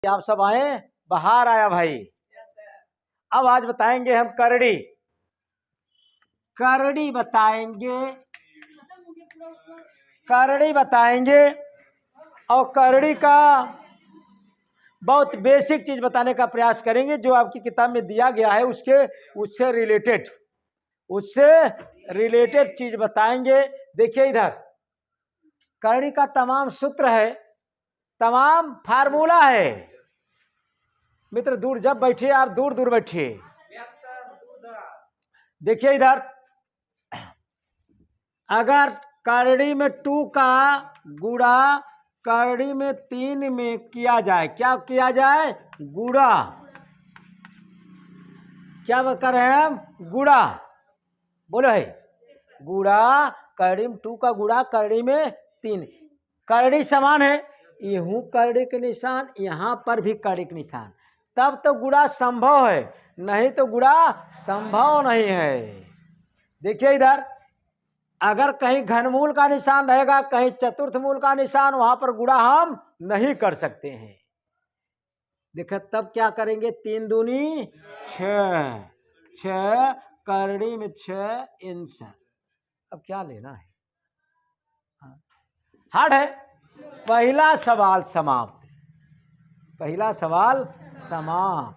आप सब आए, बाहर आया भाई। अब आज बताएंगे हम करड़ी। करड़ी बताएंगे, करड़ी बताएंगे। और करड़ी का बहुत बेसिक चीज बताने का प्रयास करेंगे जो आपकी किताब में दिया गया है, उससे रिलेटेड चीज बताएंगे। देखिए इधर करड़ी का तमाम सूत्र है, तमाम फार्मूला है। मित्र दूर जब बैठिए, आप दूर दूर बैठिए। देखिए इधर, अगर करड़ी में 2 का गुणा करड़ी में 3 में किया जाए, क्या किया जाए? गुणा। क्या कर रहे हैं हम? गुणा। बोलो है गुणा। करड़ी में 2 का गुणा करड़ी में 3। करड़ी समान है, यूं करड़ी के निशान, यहां पर भी करड़ी के निशान, तब तो गुणा संभव है, नहीं तो गुणा संभव नहीं है। देखिए इधर, अगर कहीं घनमूल का निशान रहेगा, कहीं चतुर्थ मूल का निशान, वहां पर गुणा हम नहीं कर सकते हैं। देखो तब क्या करेंगे? 3 दूनी 6, 6 करड़ी में 6 इंच। अब क्या लेना है? हार्ड है। पहला सवाल समाप्त, पहला सवाल समाप्त।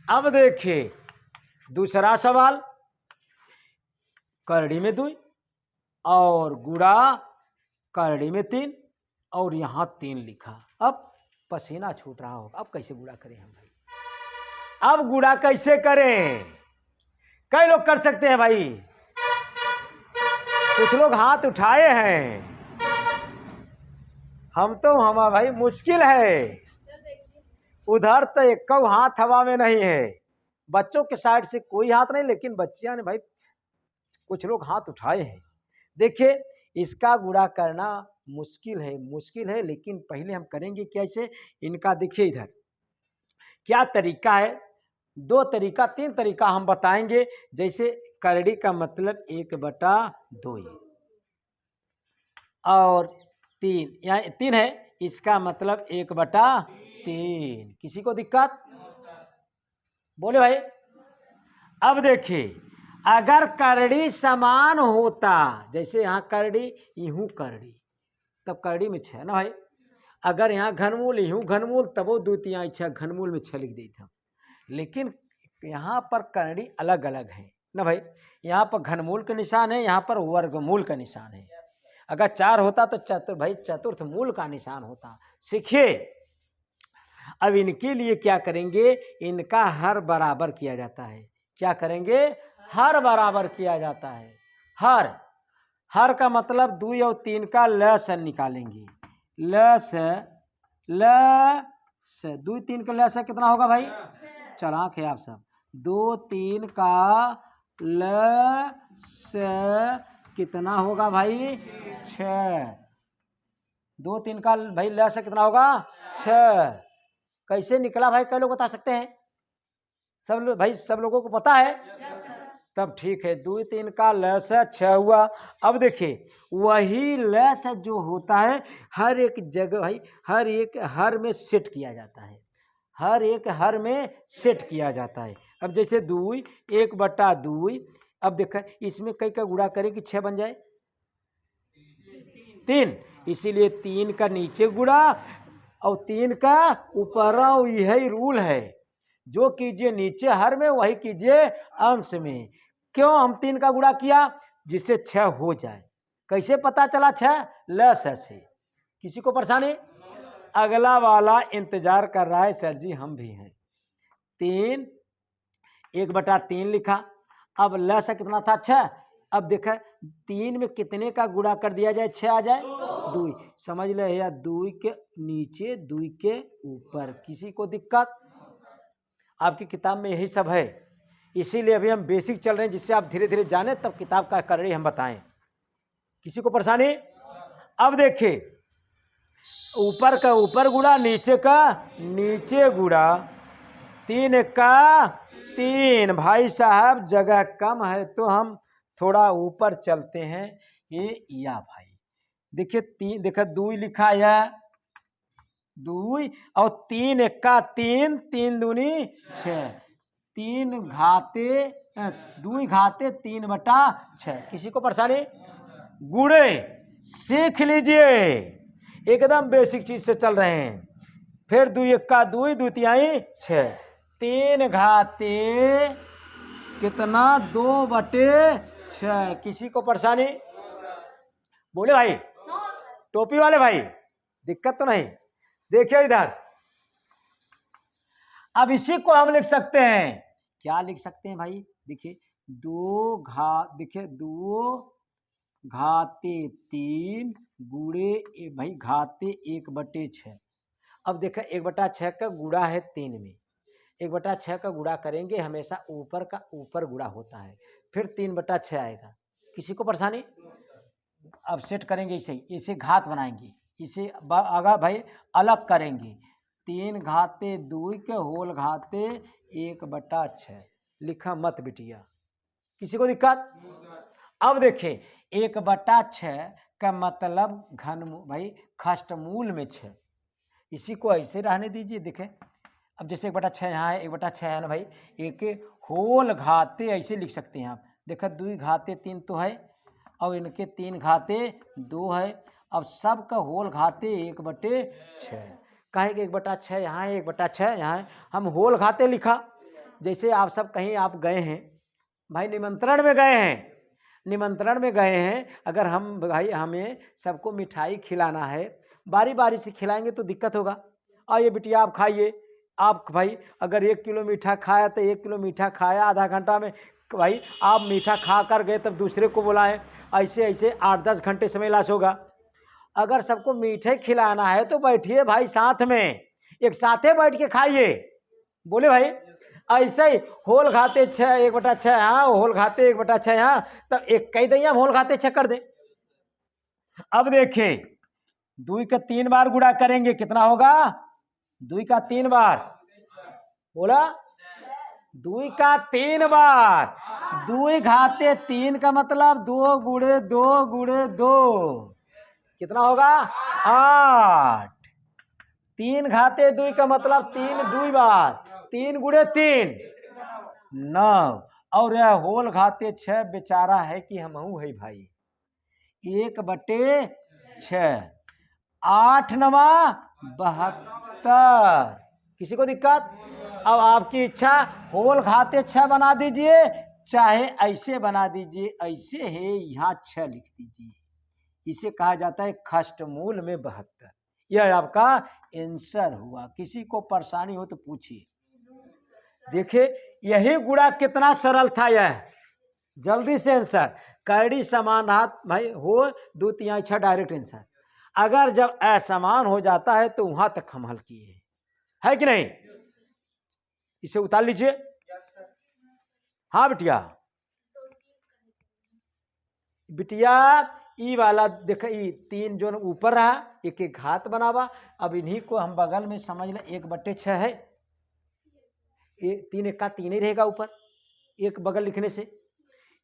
अब देखिए दूसरा सवाल, करड़ी में 2 और गुणा करड़ी में 3, और यहां 3 लिखा। अब पसीना छूट रहा होगा, अब कैसे गुणा करें हम भाई? अब गुणा कैसे करें? कई लोग कर सकते हैं भाई, कुछ लोग हाथ उठाए हैं। हम भाई मुश्किल है। उधर तो एक हाथ हवा में नहीं है, बच्चों के साइड से कोई हाथ नहीं, लेकिन बच्चियां ने भाई कुछ लोग हाथ उठाए हैं। देखिए इसका गुणा करना मुश्किल है, लेकिन पहले हम करेंगे कैसे इनका। देखिए इधर क्या तरीका है, 2 तरीका 3 तरीका हम बताएंगे। जैसे करड़ी का मतलब 1/2 और 3, यहाँ 3 है, इसका मतलब 1/3। किसी को दिक्कत? बोले भाई। अब देखिए, अगर करड़ी समान होता, जैसे यहाँ करड़ी यूं करड़ी, तब करड़ी में 6 ना भाई। अगर यहाँ घनमूल यूं घनमूल, तब वो 2 3 6 घनमूल में 6 लिख देता। लेकिन यहाँ पर करड़ी अलग अलग है ना भाई। यहाँ पर घनमूल का निशान है, यहाँ पर वर्गमूल का निशान है। अगर 4 होता तो चतुर्थ मूल का निशान होता। सीखिए। अब इनके लिए क्या करेंगे? इनका हर बराबर किया जाता है। क्या करेंगे? हर बराबर किया जाता है। हर का मतलब 2 और 3 का लस निकालेंगे। लस 2 3 का लस कितना होगा भाई? चलाक है आप सब। 2 3 का लस कितना होगा भाई? 6। 2 3 का भाई लस कितना होगा? 6। कैसे निकला भाई? कई लोग बता सकते हैं? सब लोगों को पता है? तब ठीक है। 2 3 का लस 6 हुआ। अब देखिए वही लस जो होता है हर एक जगह भाई, हर एक हर में सेट किया जाता है, हर एक हर में सेट किया जाता है। अब जैसे 2 1/2, अब देखा इसमें कई का गुणा करें कि 6 बन जाए? 3, इसीलिए 3 का नीचे गुणा और 3 का ऊपर। यही रूल है, जो कीजिए नीचे हर में वही कीजिए अंश में। क्यों हम 3 का गुणा किया? जिससे 6 हो जाए। कैसे पता चला 6? लस से। किसी को परेशानी? अगला वाला इंतजार कर रहा है, सर जी हम भी हैं। 3 1/3 लिखा। अब लस कितना था? 6। अब देखा 3 में कितने का गुणा कर दिया जाए 6 आ जाए? 2। समझ ले या 2 के नीचे 2 के ऊपर। किसी को दिक्कत? आपकी किताब में यही सब है, इसीलिए अभी हम बेसिक चल रहे हैं, जिससे आप धीरे धीरे जाने तब किताब का करड़ी हम बताएं। किसी को परेशानी? अब देखिए ऊपर का ऊपर गुणा, नीचे का नीचे गुणा। 3 का 3। भाई साहब जगह कम है तो हम थोड़ा ऊपर चलते हैं। ये या भाई देखिए 3 देखा 2 लिखा है, दुई और 3 एक्का 3, 3 दूनी 6, 3 घाते 2 घाते 3/6। किसी को परेशानी? गुणे सीख लीजिए, एकदम बेसिक चीज से चल रहे हैं। फिर 2 एक्का 2, 2 तिहाई 6, 3 घाते कितना 2/6। किसी को परेशानी? बोले भाई, टोपी वाले भाई, दिक्कत तो नहीं? देखिए इधर, अब इसी को हम लिख सकते हैं, क्या लिख सकते हैं भाई? देखिए 2 घाते 3 गुणे भाई घाते 1/6। अब देखो 1/6 का गुणा है 3 में, 1/6 का गुणा करेंगे हमेशा ऊपर का ऊपर गुणा होता है, फिर 3/6 आएगा। किसी को परेशानी? अब सेट करेंगे इसे घात बनाएंगे, इसे अगर भाई अलग करेंगे, 3 घाते 2 के होल घाते 1/6 लिखा मत बिटिया। किसी को दिक्कत? अब देखें 1/6 का मतलब घन भाई खष्टमूल में 6, इसी को ऐसे रहने दीजिए। देखें अब जैसे 1/6 यहाँ है, 1/6 है ना भाई, एक होल घाते ऐसे लिख सकते हैं आप। देखो 2 घाते 3 तो है और इनके 3 घाते 2 है। अब सब का होल घाते 1/6, कहे कि 1/6 यहाँ है, 1/6 यहाँ है, हम होल घाते लिखा। जैसे आप सब कहीं आप गए हैं भाई, निमंत्रण में गए हैं, निमंत्रण में गए हैं, अगर हम भाई हमें सबको मिठाई खिलाना है, बारी बारी से खिलाएंगे तो दिक्कत होगा। आइए बिटिया आप खाइए, आप भाई अगर 1 किलो मीठा खाया तो 1 किलो मीठा खाया, आधा घंटा में भाई आप मीठा खा कर गए तब दूसरे को बुलाएं, ऐसे ऐसे 8-10 घंटे समय लॉस होगा। अगर सबको मीठे खिलाना है तो बैठिए भाई साथ में, एक साथे बैठ के खाइए। बोले भाई ऐसे ही होल घाते 6 1/6 यहाँ, होल घाते 1/6 यहाँ, तब एक कई दैया होल घाते 6 कर दे। अब देखें 2 का 3 बार गुणा करेंगे, कितना होगा? 2 का 3 बार, बोला 2 का 3 बार, 2 घाते 3 का मतलब 2 गुणे 2 गुणे 2, कितना होगा? 8। 3 घाते 2 का मतलब 3 2 बार, 3 गुणे 3 9, और यह होल घाते 6 बेचारा है कि हमहू है भाई, 1/6, 8 9 72। किसी को दिक्कत? अब आपकी इच्छा, होल घाते 6 बना दीजिए, चाहे ऐसे बना दीजिए, ऐसे है यहाँ 6 लिख दीजिए। इसे कहा जाता है खष्टमूल में 72। यह आपका आंसर हुआ। किसी को परेशानी हो तो पूछिए। देखिए यही गुणा कितना सरल था, यह जल्दी से आंसर। करड़ी समान हाथ भाई हो 2 तिहाई 6 डायरेक्ट आंसर। अगर जब असमान हो जाता है तो वहां तक हम हल किए है कि नहीं? इसे उतार लीजिए। हाँ बिटिया, बिटिया ई वाला देख, ई 3 जो ऊपर रहा, एक एक घात बनावा। अब इन्हीं को हम बगल में समझ लें 1/6 है, 3 एक्का 3 ही रहेगा ऊपर, एक बगल लिखने से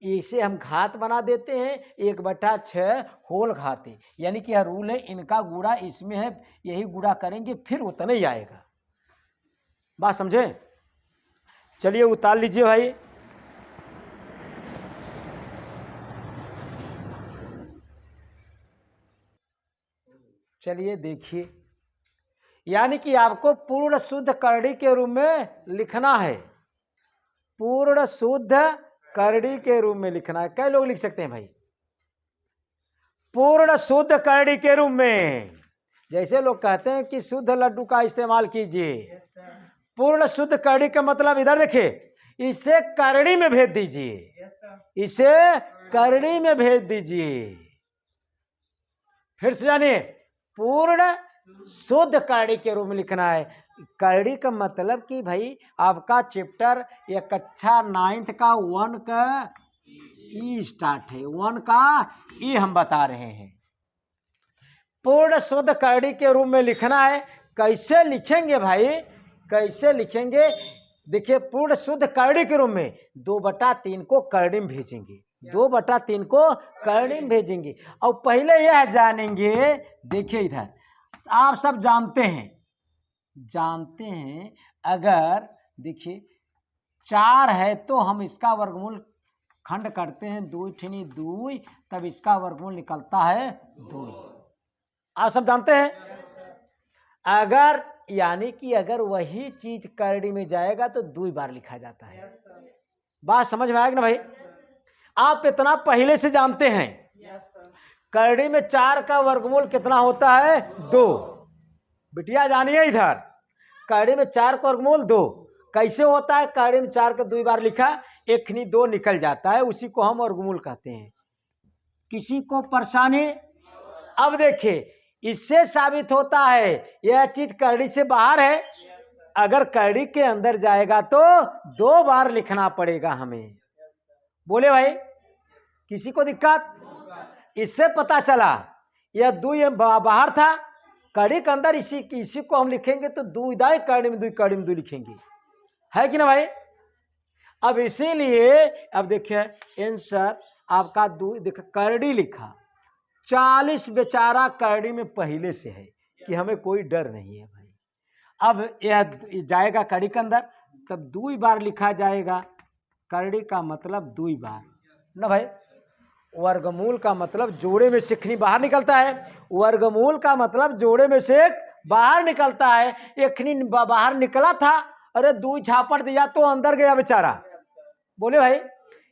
इसे हम घात बना देते हैं 1/6 होल घाते, यानी कि यह रूल है, इनका गुणा इसमें है, यही गुणा करेंगे फिर उतना ही आएगा। बात समझे? चलिए उतार लीजिए भाई। चलिए देखिए, यानी कि आपको पूर्ण शुद्ध करड़ी के रूप में लिखना है, पूर्ण शुद्ध करड़ी के रूप में लिखना है। कई लोग लिख सकते हैं भाई पूर्ण शुद्ध करड़ी के रूप में, जैसे लोग कहते हैं कि शुद्ध लड्डू का इस्तेमाल कीजिए। पूर्ण शुद्ध करड़ी का मतलब इधर देखिए, इसे करड़ी में भेज दीजिए, इसे करड़ी में भेज दीजिए। फिर से जानिए, पूर्ण शुद्ध करड़ी के रूप में लिखना है। करड़ी का मतलब कि भाई आपका चैप्टर या कक्षा 9th का 1 का ई स्टार्ट है, 1 का ई हम बता रहे हैं। पूर्ण शुद्ध करड़ी के रूप में लिखना है। कैसे लिखेंगे भाई, कैसे लिखेंगे? देखिए पूर्ण शुद्ध करड़ी के रूप में 2/3 को करड़ी में भेजेंगे, 2/3 को करड़ी में भेजेंगे। और पहले यह जानेंगे, देखिए इधर आप सब जानते हैं जानते हैं, अगर देखिए 4 है तो हम इसका वर्गमूल खंड करते हैं 2 ठिनी 2, तब इसका वर्गमूल निकलता है 2। आप सब जानते हैं। अगर यानी कि अगर वही चीज करड़ी में जाएगा तो 2 बार लिखा जाता है। बात समझ में आएगी ना भाई? आप इतना पहले से जानते हैं। करड़ी में 4 का वर्गमूल कितना होता है? 2। बिटिया जानिए इधर, करड़ी में 4 का वर्गमूल 2 कैसे होता है? करड़ी में 4 का 2 बार लिखा, एक खनी 2 निकल जाता है, उसी को हम वर्गमूल कहते हैं। किसी को परेशानी? अब देखिए, इससे साबित होता है यह चीज करड़ी से बाहर है। अगर करड़ी के अंदर जाएगा तो 2 बार लिखना पड़ेगा हमें। बोले भाई, किसी को दिक्कत? इससे पता चला यह 2 बाहर था, करड़ी के अंदर इसी को हम लिखेंगे तो 2 दाई करड़ी में 2, करड़ी में 2 लिखेंगे, है कि ना भाई? अब इसीलिए अब देखिए आंसर आपका 2, देखिए करड़ी लिखा, 40 बेचारा करड़ी में पहले से है कि हमें कोई डर नहीं है भाई। अब यह जाएगा करड़ी के अंदर, तब 2 बार लिखा जाएगा। करड़ी का मतलब 2 बार ना भाई। वर्गमूल का मतलब जोड़े में से खनी बाहर निकलता है। वर्गमूल का मतलब जोड़े में से एक बाहर निकलता है। एक खनी बाहर निकला था, अरे 2 झापड़ दिया तो अंदर गया बेचारा। बोले भाई,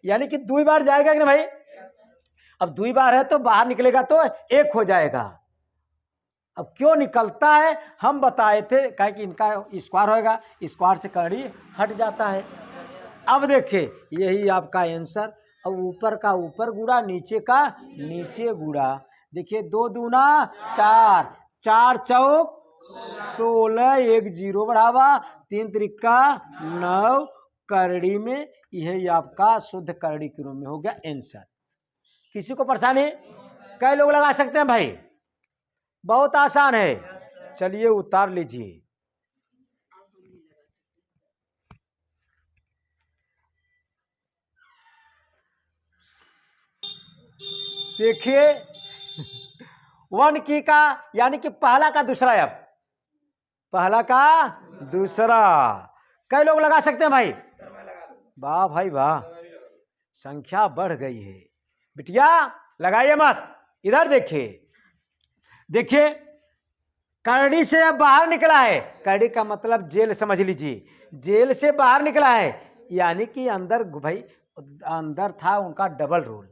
यानी कि 2 बार जाएगा कि ना भाई? अब 2 बार है तो बाहर निकलेगा तो 1 हो जाएगा। अब क्यों निकलता है हम बताए थे, कहे कि इनका स्क्वायर होएगा, स्क्वायर से करड़ी हट जाता है। अब देखिए यही आपका आंसर। अब ऊपर का ऊपर गुड़ा, नीचे का नीचे गुड़ा। देखिए 2 दूना 4, 4 चौक 16, 1 0 बढ़ावा, 3 त्रिका 9, करड़ी में यही आपका शुद्ध करड़ी के रूप में हो गया आंसर। किसी को परेशानी? कई लोग लगा सकते हैं भाई, बहुत आसान है। चलिए उतार लीजिए। देखिए 1 की का यानी कि पहला का दूसरा, अब पहला का दूसरा कई लोग लगा सकते हैं भाई। वाह भाई वाह, संख्या बढ़ गई है। बिटिया लगाइए मत, इधर देखिए। देखिए करड़ी से अब बाहर निकला है, करड़ी का मतलब जेल समझ लीजिए, जेल से बाहर निकला है, यानी कि अंदर भाई अंदर था उनका डबल रूल।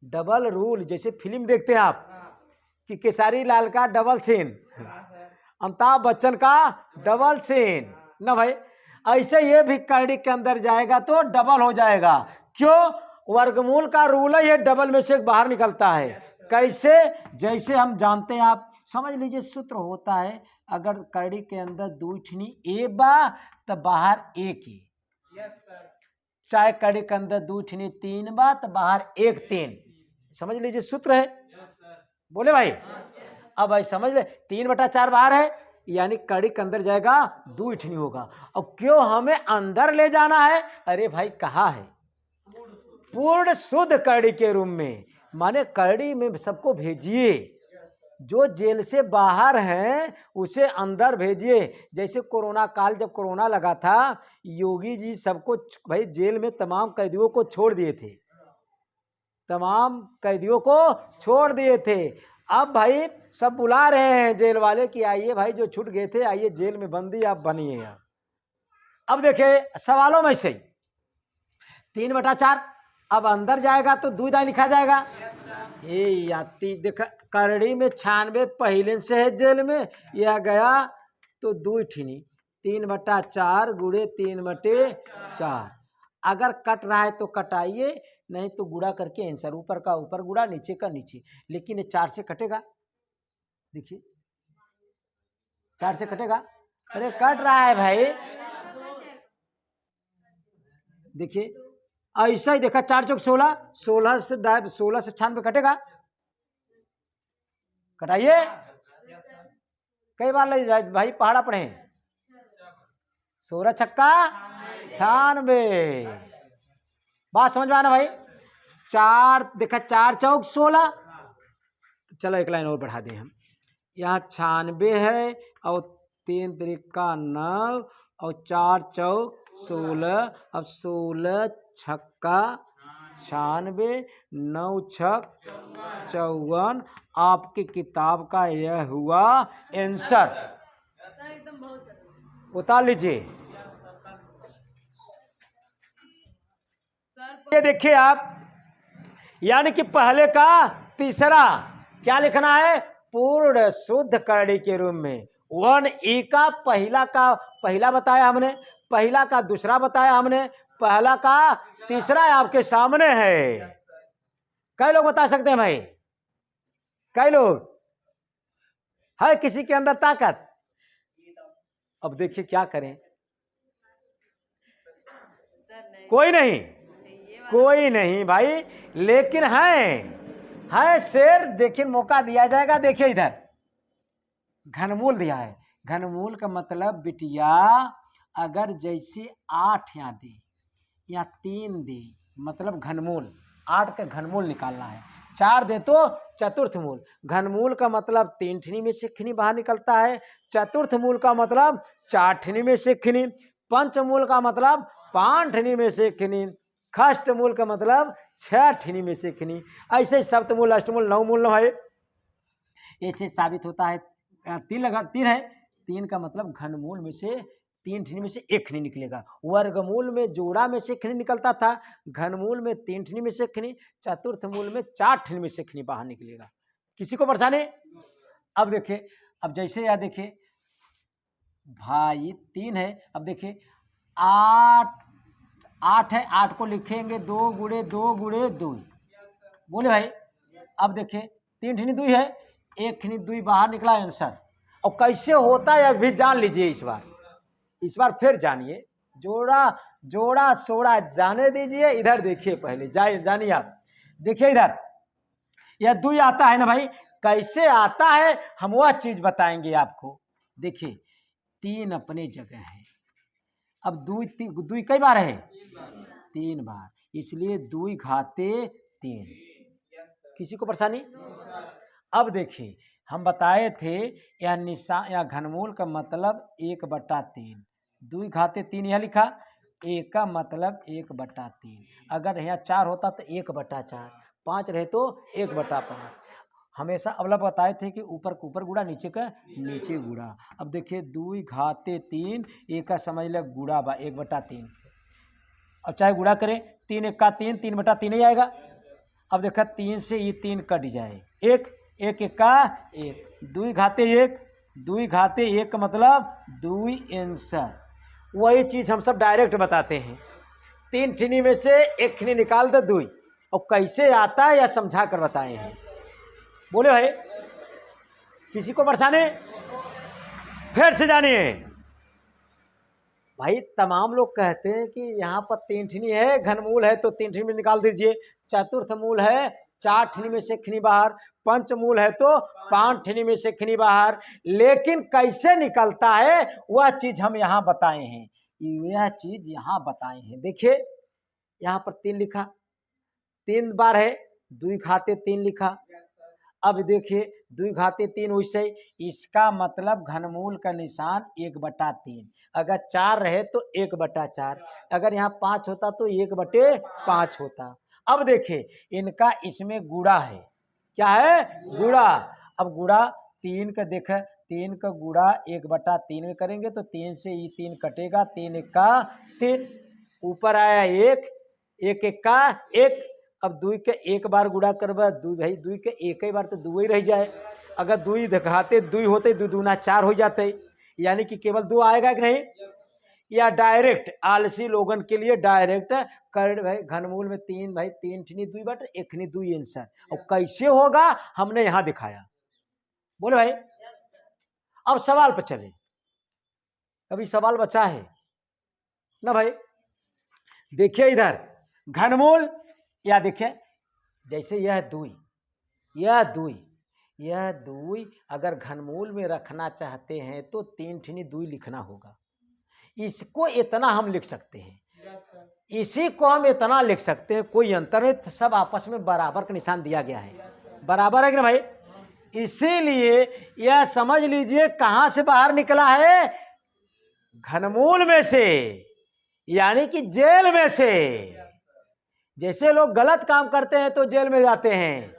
डबल रूल जैसे फिल्म देखते हैं आप कि केसारी लाल का डबल सीन, अमिताभ बच्चन का डबल सीन ना भाई, ऐसे ये भी करड़ी के अंदर जाएगा तो डबल हो जाएगा। क्यों? वर्गमूल का रूल है, ये डबल में से बाहर निकलता है। कैसे? जैसे हम जानते हैं, आप समझ लीजिए सूत्र होता है, अगर करड़ी के अंदर 2 ठनी ए बा तो बाहर 1 ही। चाहे करड़ी के अंदर 2 ठनी 3 बा तो बाहर 1 3। समझ लीजिए सूत्र है। बोले भाई, अब भाई समझ ले, 3/4 बाहर है, यानी करड़ी के अंदर जाएगा 2 ठनी होगा। अब क्यों हमें अंदर ले जाना है? अरे भाई कहा है पूर्ण शुद्ध करड़ी के रूम में, माने करड़ी में सबको भेजिए, जो जेल से बाहर हैं उसे अंदर भेजिए। जैसे कोरोना काल, जब कोरोना लगा था, योगी जी सबको भाई जेल में तमाम कैदियों को छोड़ दिए थे, तमाम कैदियों को छोड़ दिए थे। अब भाई सब बुला रहे हैं जेल वाले कि आइए भाई, जो छूट गए थे आइए, जेल में बंदी आप बनिए। अब देखिए सवालों में से 3/4, अब अंदर जाएगा तो 2 दाई लिखा जाएगा। ये याती देख, करड़ी में 96 पहले से है जेल में, यह गया तो 2 ठिनी, 3/4 गुड़े 3/4। अगर कट रहा है तो कटाइए, नहीं तो गुड़ा करके आंसर, ऊपर का ऊपर गुड़ा, नीचे का नीचे। लेकिन ये 4 से कटेगा, देखिए 4 से कटेगा। अरे कट रहा है भाई, देखिए ऐसा ही देखा, 4 चौक 16, 16 से 96 कटेगा। कटाइए, कई बार ले जाए भाई, पहाड़ा पढ़े 16 छक्का 96। बात समझ में आना भाई? 4 देखा, 4 चौक 16। चलो एक लाइन और बढ़ा दें हम, यहाँ 96 है और 3 त्रिका 9 और 4 चौक 16। अब 16 छक्का 96, 9 छक 54। आपकी किताब का यह हुआ आंसर। उतार लीजिए। ये देखिए आप, यानी कि पहले का तीसरा क्या लिखना है, पूर्ण शुद्ध करड़ी के रूप में। 1 का पहला बताया हमने, पहला का दूसरा बताया हमने, पहला का तीसरा आपके सामने है। कई लोग बता सकते हैं भाई? कई लोग है किसी के अंदर ताकत? अब देखिए क्या करें, कोई नहीं, कोई नहीं भाई, लेकिन है शेर। देखिए मौका दिया जाएगा। देखिए इधर घनमूल दिया है। घनमूल का मतलब बिटिया अगर जैसे 8 यहाँ दे या 3 दे, मतलब घनमूल 8 का घनमूल निकालना है। 4 दे तो चतुर्थ मूल। घनमूल का मतलब 3 ठनी में से खनी बाहर निकलता है। चतुर्थ मूल का मतलब 4 ठनी में से खनी। पंचमूल का मतलब 5 ठनी में से खनी। खष्ट मूल का मतलब 6 ठनी में से खनी। ऐसे सप्तमूल, अष्टमूल, नवमूल न है। ऐसे साबित होता है। 3 है, 3 का मतलब घनमूल में से 3 ठनी में से 1 खनी निकलेगा। वर्गमूल में जोड़ा में से खनी निकलता था, घनमूल में 3 ठनी में से खनी, चतुर्थ मूल में 4 ठनी में से खनी बाहर निकलेगा। किसी को परेशानी? अब देखिए, अब जैसे यह देखिए भाई 3 है। अब देखिए 8 है, 8 को लिखेंगे 2 गुणे 2 गुणे 2। बोले भाई? अब देखिए 3 ठनी 2 है, 1 ठनी 2 बाहर निकला आंसर। और कैसे होता है भी जान लीजिए। इस बार फिर जानिए। जोड़ा सोड़ा जाने दीजिए। इधर देखिए, पहले जानिए आप। देखिए इधर यह 2 आता है ना भाई, कैसे आता है हम वह चीज बताएंगे आपको। देखिए 3 अपने जगह है। अब 2 कई बार है? 3 बार, इसलिए 2 घाते 3। किसी को परेशानी? अब देखिए हम बताए थे यह निशान या घनमूल का मतलब 1/3। 2 घाते 3 यह लिखा, 1 का मतलब 1/3। अगर यहाँ 4 होता तो 1/4, 5 रहे तो 1/5। हमेशा अवलंब बताए थे कि ऊपर का ऊपर गुड़ा, नीचे का नीचे गुड़ा। अब देखिए 2 घाते 3, 1 का समझ ले गुड़ा 1/3। अब चाहे गुड़ा करें, 3 1 का 3, 3/3 ही आएगा। अब देखा 3 से ये 3 कट जाए, 1 1 1 का 1, 2 घाते 1, 2 घाते 1 का मतलब 2 आंसर। वही चीज हम सब डायरेक्ट बताते हैं। 3 ठनी में से 1 ठनी निकाल दे 2। और कैसे आता है या समझा कर बताए हैं। बोले भाई? किसी को परेशानी? फिर से जानिए भाई। तमाम लोग कहते हैं कि यहाँ पर 3 ठनी है, घनमूल है तो 3 ठनी में निकाल दीजिए। चतुर्थ मूल है 4 ठनी में से खनी बाहर। पंचमूल है तो 5 ठनी में से खनी बाहर। लेकिन कैसे निकलता है वह चीज हम यहाँ बताए हैं। यह चीज यहाँ बताए हैं। देखिए यहाँ पर 3 लिखा, 3 बार है, 2 घाते 3 लिखा। अब देखिए 2 घाते 3, वैसे इसका मतलब घनमूल का निशान 1/3। अगर 4 रहे तो 1/4, अगर यहाँ 5 होता तो 1/5 होता। अब देखिए इनका इसमें गुड़ा है। क्या है? गुड़ा। अब गुड़ा 3 का देखे, 3 का गुड़ा 1/3 में करेंगे तो 3 से ये 3 कटेगा, 3 1 का 3, ऊपर आया 1, 1 1 का 1। अब 2 के 1 बार गुड़ा करबा 2 भाई, 2 के 1 ही बार तो 2 ही रह जाए। अगर 2 दिखाते 2 होते, 2 दूना 4 हो जाते, यानी कि केवल 2 आएगा कि नहीं। या डायरेक्ट आलसी लोगन के लिए डायरेक्ट कर भाई, घनमूल में 3 भाई, 3 ठनी 2 बट 1 ठनी 2 आंसर। और कैसे होगा हमने यहां दिखाया। बोले भाई? अब सवाल पर चले। अभी सवाल बचा है ना भाई। देखिए इधर घनमूल, या देखिए जैसे यह 2, यह 2 अगर घनमूल में रखना चाहते हैं तो 3 ठनी 2 लिखना होगा। इसको इतना हम लिख सकते हैं, इसी को हम इतना लिख सकते हैं, कोई अंतर नहीं, सब आपस में बराबर का निशान दिया गया है। बराबर है कि ना भाई? इसीलिए यह समझ लीजिए कहां से बाहर निकला है, घनमूल में से, यानी कि जेल में से। जैसे लोग गलत काम करते हैं तो जेल में जाते हैं,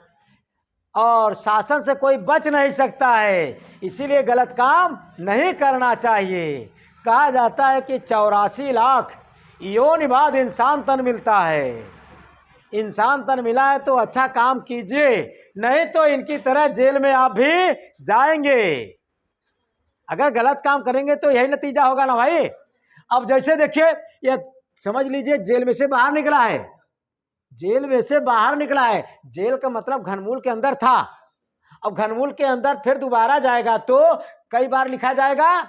और शासन से कोई बच नहीं सकता है, इसीलिए गलत काम नहीं करना चाहिए। कहा जाता है कि 84 लाख योनि बाद इंसान तन मिलता है। इंसान तन मिला है तो अच्छा काम कीजिए, नहीं तो इनकी तरह जेल में आप भी जाएंगे। अगर गलत काम करेंगे तो यही नतीजा होगा ना भाई। अब जैसे देखिए, ये समझ लीजिए जेल में से बाहर निकला है, जेल में से बाहर निकला है। जेल का मतलब घनमूल के अंदर था, अब घनमूल के अंदर फिर दोबारा जाएगा तो कई बार लिखा जाएगा,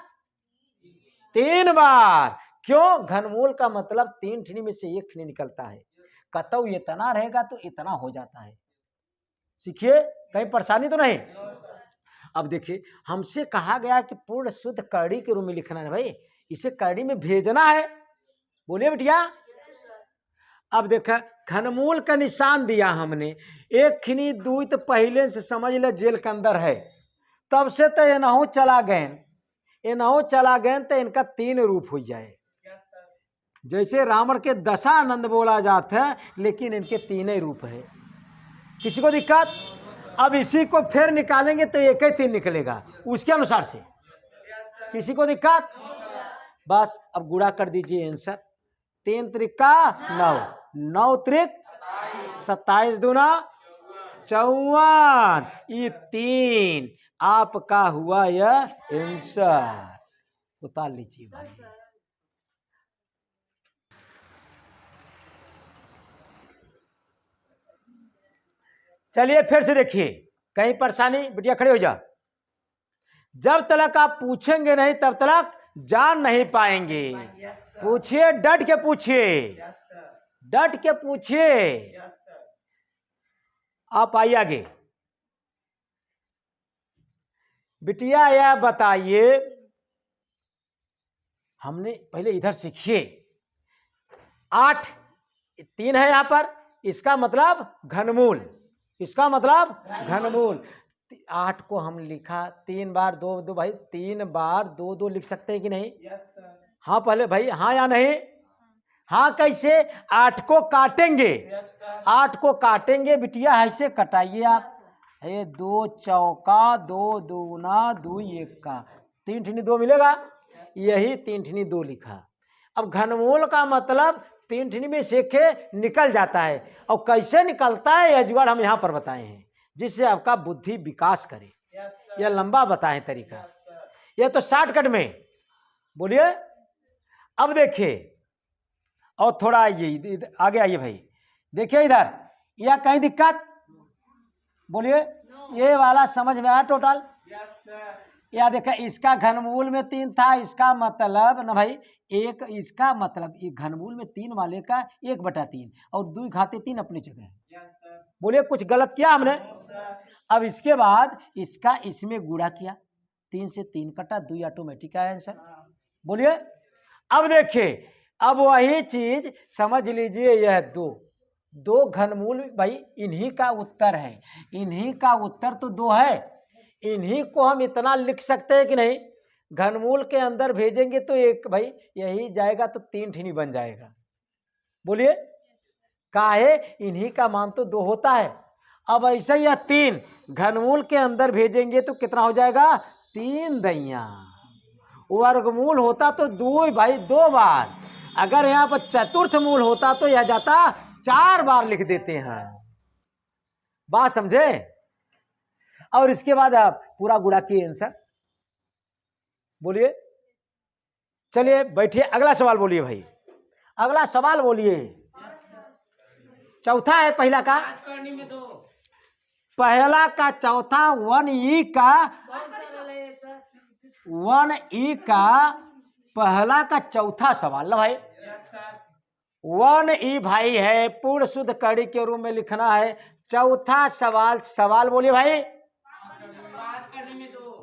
3 बार। क्यों? घनमूल का मतलब 3 ठिनी में से 1 ठिनी निकलता है। कतौ इतना रहेगा तो इतना हो जाता है। सीखिए, कहीं परेशानी तो नहीं। अब देखिए, हमसे कहा गया कि पूर्ण शुद्ध करड़ी के रूप में लिखना है भाई, इसे करड़ी में भेजना है। बोलिए बिटिया। अब देखा, घनमूल का निशान दिया हमने, 1 खिनी 2 तो पहले से समझ ले जेल के अंदर है, तब से तो ये नहो चला गए, ये नहो चला गए तो इनका 3 रूप हो जाए। जैसे रावण के दशानंद बोला जाता है, लेकिन इनके 3 ही रूप है। किसी को दिक्कत? अब इसी को फिर निकालेंगे तो 1 ही 3 निकलेगा उसके अनुसार से। किसी को दिक्कत? बस अब गुणा कर दीजिए आंसर। 3 त्रिका 9, 9 त्रिक 27 दूना 54, ये 3 आपका हुआ यह आंसर। उतार लीजिए भाई। चलिए फिर से देखिए, कहीं परेशानी? बिटिया खड़े हो जा। जब तक आप पूछेंगे नहीं तब तक जान नहीं पाएंगे। पूछिए, डट के पूछिए, डट के पूछिए। आप आइए आगे। बिटिया यह बताइए, हमने पहले इधर सीखिए, 8 3 है यहां पर, इसका मतलब घनमूल, इसका मतलब घनमूल। 8 को हम लिखा 3 बार 2 2 भाई, 3 बार 2 2 लिख सकते हैं कि नहीं? हाँ पहले भाई, हाँ या नहीं? हाँ। कैसे? 8 को काटेंगे, 8 को काटेंगे बिटिया, ऐसे कटाइए आप। ये 2 चौका 2 दूना 2 1 का 3 ठिनी 2 मिलेगा, यही 3 ठिनी 2 लिखा। अब घनमूल का मतलब 3 ठिनी में से निकल जाता है, और कैसे निकलता है यह जुगाड़ हम यहाँ पर बताए हैं, जिससे आपका बुद्धि विकास करे। यह लंबा बताए तरीका, यह तो शॉर्टकट में। बोलिए। अब देखिए, और थोड़ा आइए आगे, आइए भाई। देखिए इधर, यह कहीं दिक्कत? बोलिए। ये वाला समझ में आया टोटल? या देखा, इसका घनमूल में 3 था, इसका मतलब ना भाई 1, इसका मतलब ये घनमूल में 3 वाले का 1/3, और 2 घाते 3 अपनी जगह। बोलिए, कुछ गलत किया हमने? अब इसके बाद इसका इसमें गुणा किया, 3 से 3 कटा, 2 ऑटोमेटिक आया आंसर। बोलिए। अब देखिए, अब वही चीज समझ लीजिए, यह 2 घनमूल भाई इन्हीं का उत्तर है, इन्हीं का उत्तर तो 2 है। इन्हीं को हम इतना लिख सकते हैं कि नहीं? घनमूल के अंदर भेजेंगे तो 1 भाई यही जाएगा तो 3 ठिनी बन जाएगा। बोलिए। काहे? इन्हीं का मान तो 2 होता है। अब ऐसा ही 3 घनमूल के अंदर भेजेंगे तो कितना हो जाएगा? 3 दैया। वर्गमूल होता तो 2 भाई 2 बार, अगर यहाँ पर चतुर्थ मूल होता तो यह जाता 4 बार लिख देते हैं। बात समझे? और इसके बाद आप पूरा गुणा किए आंसर। बोलिए। चलिए बैठिए, अगला सवाल बोलिए भाई, अगला सवाल बोलिए। चौथा है पहला का, पहला का चौथा 1E का पहला का चौथा सवाल ना भाई। 1E भाई है, पूर्ण शुद्ध कड़ी के रूप में लिखना है। चौथा सवाल बोलिए भाई।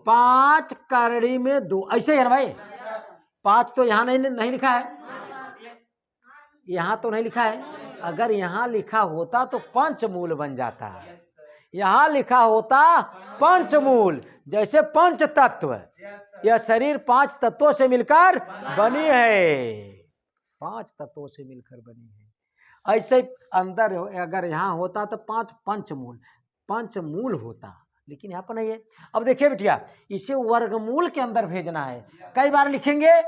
5 करड़ी में 2, ऐसे है ना भाई? 5 तो यहाँ नहीं लिखा है, यहाँ तो नहीं लिखा है। अगर यहाँ लिखा होता तो पंचमूल बन जाता, यहाँ लिखा होता पंचमूल। जैसे पंच तत्व, यह शरीर 5 तत्वों से मिलकर बनी है, 5 तत्वों से मिलकर बनी है। ऐसे अंदर अगर यहाँ होता तो 5 पंचमूल होता, लेकिन यहाँ पर नहीं है। अब देखिए बिटिया, इसे वर्गमूल के अंदर भेजना है। कई बार लिखेंगे?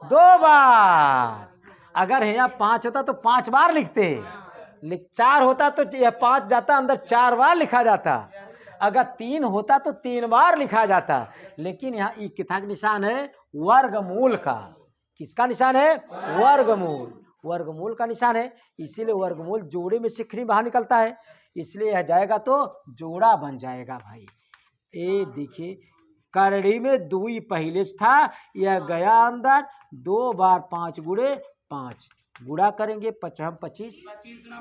2 बार। अगर यहाँ 5 होता तो 5 बार लिखते, 4 होता तो यह 5 जाता अंदर, 4 बार लिखा जाता। अगर 3 होता तो 3 बार लिखा जाता, लेकिन यहाँ ई कितना निशान है? वर्गमूल का। किसका निशान है? वर्गमूल। वर्गमूल का निशान है, इसीलिए वर्गमूल जोड़े में से खरी बाहर निकलता है, इसलिए यह जाएगा तो जोड़ा बन जाएगा भाई। ए देखिए, करड़ी में 2 पहले से था, यह गया अंदर, 2 बार 5 गुणे 5, गुणा करेंगे 5 25,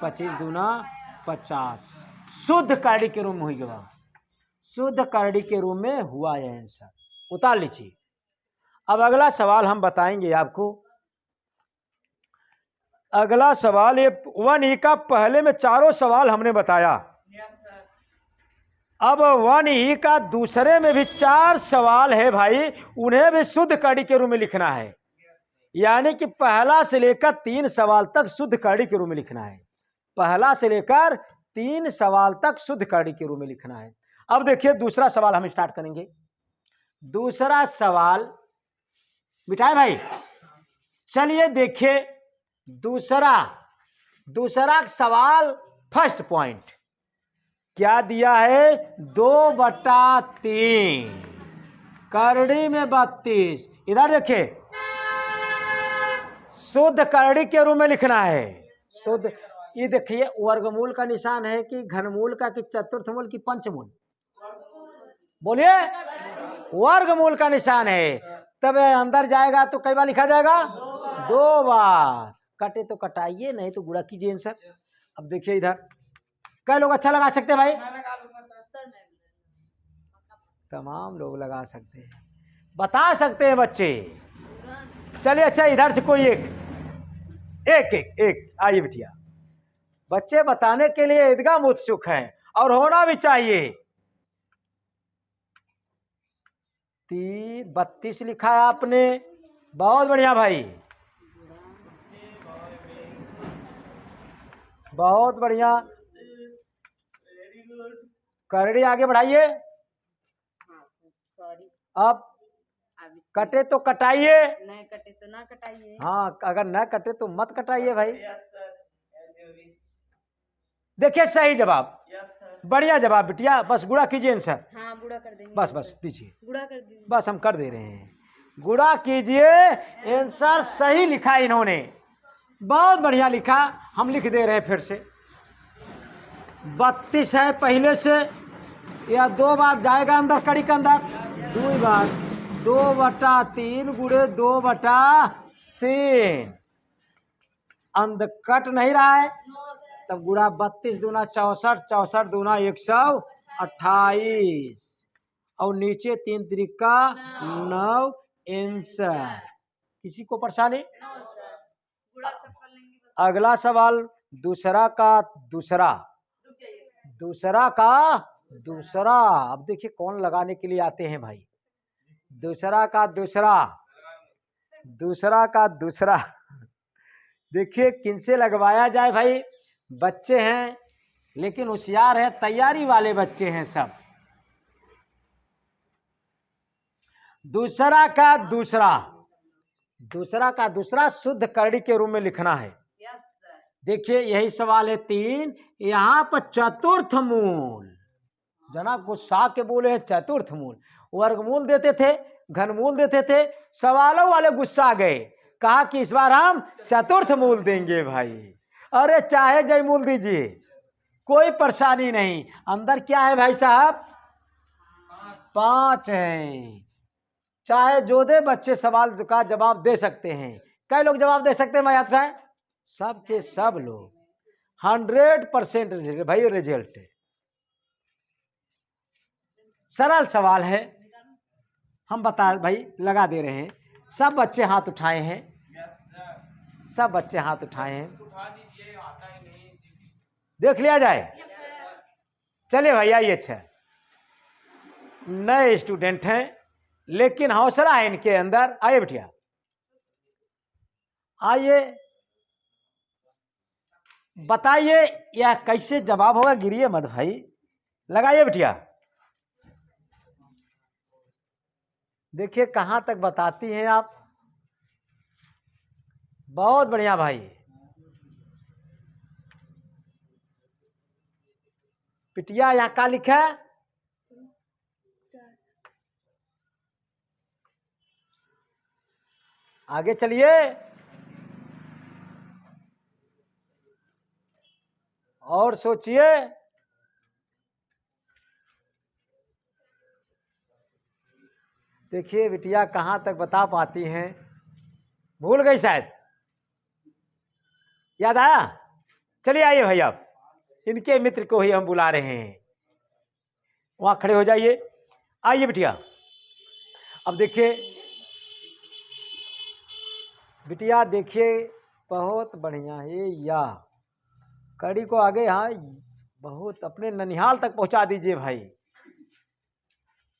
25 दूना 50। शुद्ध करड़ी के रूप में हुई गवा, शुद्ध करड़ी के रूप में हुआ यह आंसर। उतार लीजिए। अब अगला सवाल हम बताएंगे आपको। अगला सवाल, ये 1E का पहले में चारों सवाल हमने बताया। अब 1E का दूसरे में भी 4 सवाल है भाई, उन्हें भी शुद्ध कड़ी के रूप में लिखना है। यानी कि पहला से लेकर 3 सवाल तक शुद्ध कड़ी के रूप में लिखना है। पहला से लेकर 3 सवाल तक शुद्ध कड़ी के रूप में लिखना है। अब देखिए दूसरा सवाल हम स्टार्ट करेंगे। दूसरा सवाल बिठाए भाई, चलिए देखिए दूसरा सवाल। फर्स्ट पॉइंट क्या दिया है? 2/3, करड़ी में 32। इधर देखिए, शुद्ध करड़ी के रूप में लिखना है। शुद्ध, ये देखिए वर्गमूल का निशान है कि घनमूल का, कि चतुर्थमूल की पंचमूल? बोलिए, वर्गमूल का निशान है। तब अंदर जाएगा तो कई बार लिखा जाएगा? 2 बार। कटे तो कटाइए, नहीं तो गुणा कीजिए आंसर। अब देखिए इधर, कई लोग अच्छा लगा सकते हैं भाई? तमाम लोग लगा सकते हैं, बता सकते हैं बच्चे। चलिए अच्छा, इधर से कोई एक आइए बिटिया। बच्चे बताने के लिए एकदम उत्सुक हैं और होना भी चाहिए। 32 लिखा है आपने, बहुत बढ़िया भाई, बहुत बढ़िया। करड़ी आगे बढ़ाइए। अब कटे तो कटाइए, नहीं कटे तो ना कटाइए। हाँ, अगर ना कटे तो मत कटाइए भाई। देखिए सही जवाब, बढ़िया जवाब बिटिया। बस गुणा कीजिए आंसर। हाँ, गुणा कर देंगे। बस दीजिए, गुणा कर दीजिए। बस हम कर दे रहे हैं, गुणा कीजिए। आंसर सही लिखा इन्होंने, बहुत बढ़िया लिखा। हम लिख दे रहे हैं फिर से। 32 है पहले से, या 2 बार जाएगा अंदर कड़ी के अंदर, 2 बार। 2/3 गुणे 2/3, अंदर कट नहीं रहा है, तब गुणा 32 दूना 64, 64 दूना 128, और नीचे 3 त्रिका 9 आंसर। किसी को परेशानी? अगला सवाल, दूसरा का दूसरा। अब देखिए कौन लगाने के लिए आते हैं भाई। दूसरा का दूसरा देखिए किनसे लगवाया जाए भाई। बच्चे हैं लेकिन होशियार है, तैयारी वाले बच्चे हैं सब। दूसरा का दूसरा शुद्ध करड़ी के रूप में लिखना है। देखिए यही सवाल है 3, यहाँ पर चतुर्थ मूल। जना गुस्सा के बोले हैं चतुर्थ मूल। वर्गमूल देते थे, घनमूल देते थे, सवालों वाले गुस्सा गए, कहा कि इस बार हम चतुर्थ मूल देंगे भाई। अरे चाहे जय मूल दीजिए, कोई परेशानी नहीं। अंदर क्या है भाई साहब? 5 है। चाहे जो दे बच्चे सवाल का जवाब दे सकते हैं। कई लोग जवाब दे सकते हैं मैं याद है? सब के सब लोग 100% भाई रिजल्ट है। सरल सवाल है, हम बता भाई लगा दे रहे हैं। सब बच्चे हाथ उठाए हैं, सब बच्चे हाथ उठाए हैं, देख लिया जाए। चलिए भैया, ये अच्छा, नए स्टूडेंट हैं लेकिन हौसला है इनके अंदर। आइए बिटिया, आइए बताइए यह कैसे जवाब होगा। गिरिए मत भाई, लगाइए बिटिया। देखिए कहां तक बताती हैं आप। बहुत बढ़िया भाई। बिटिया यहां क्या लिखा है? आगे चलिए और सोचिए। देखिए बिटिया कहां तक बता पाती हैं। भूल गई शायद, याद आया? चलिए आइए भाई, आप इनके मित्र को ही हम बुला रहे हैं। वहां खड़े हो जाइए। आइए बिटिया, अब देखिए बिटिया, देखिए बहुत बढ़िया है। या कड़ी को आगे यहाँ बहुत अपने ननिहाल तक पहुंचा दीजिए भाई।